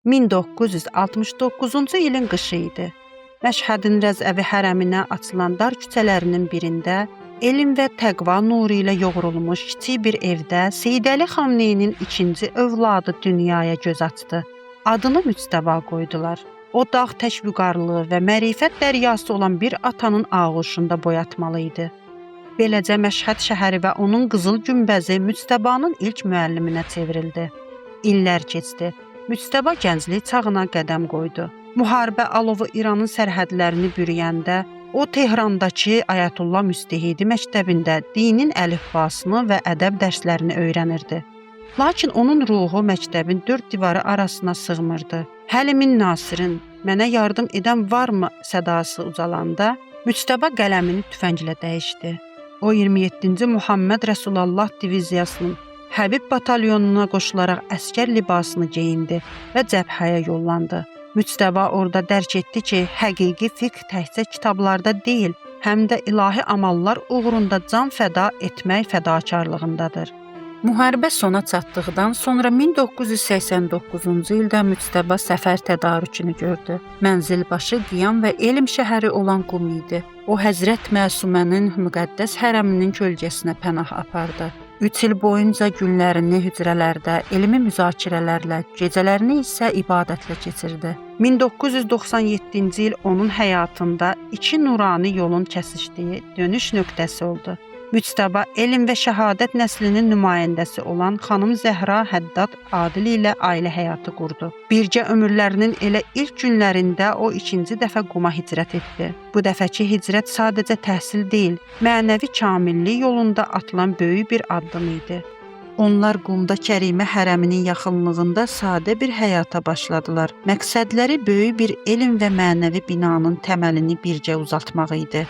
1969-cu ilin qışı idi. Məşhədin Rəzəvi hərəminə açılan dar küçələrinin birində elm və təqva nuru ilə yoğrulmuş kiçik bir evdə Seyid Əli Xamneyinin ikinci övladı dünyaya göz açdı. Adını Müctəba qoydular. O dağ təşviqarlığı və mərifət dəryası olan bir atanın ağuşunda boyatmalı idi. Beləcə Məşhəd şəhəri və onun qızıl günbəzi Müctəbanın ilk müəlliminə çevrildi. İllər keçdi. Müctəba gənclik çağına qədəm qoydu. Müharibə alovu İranın sərhədlərini bürüyəndə o Tehrandakı Ayətullah Müstehidi məktəbində dinin əlifbasını və ədəb dərslərini öyrənirdi. Lakin onun ruhu məktəbin dörd divarı arasına sığmırdı. Həlimin Nasirin "Mənə yardım edən varmı?" sədası ucalanda Müctəba qələmini tüfənglə dəyişdi. O 27-ci Muhammed Rəsulallah diviziyasının Həbib batalyonuna qoşularaq əskər libasını geyindi və cəbhəyə yollandı. Müctəba orada dərk etdi ki, həqiqi fiqh təkcə kitablarda deyil, həm də ilahi amallar uğrunda can fəda etmək fədakarlığındadır. Müharibə sona çatdıqdan sonra 1989-cu ildə Müctəba səfər tədarükünü gördü. Mənzilbaşı qiyam və elm şəhəri olan Qum idi. O Həzrət Məsumənin müqəddəs hərəminin kölgəsinə pənah apardı. 3 il boyunca günlərini hücrələrdə, elmi müzakirələrlə, gecələrini isə ibadətlə keçirdi. 1997-ci il onun həyatında iki nurani yolun kəsişdiyi dönüş nöqtəsi oldu. Müctəba elm və şəhadət nəslinin nümayəndəsi olan xanım Zəhra Həddad Adil ilə ailə həyatı qurdu. Birgə ömürlərinin elə ilk günlərində o ikinci dəfə Quma hicrət etdi. Bu dəfəki hicrət sadəcə təhsil deyil, mənəvi kamillik yolunda atılan böyük bir addım idi. Onlar Qumda Kərimə hərəminin yaxınlığında sadə bir həyata başladılar. Məqsədləri böyük bir elm və mənəvi binanın təməlini birgə uzatmaq idi.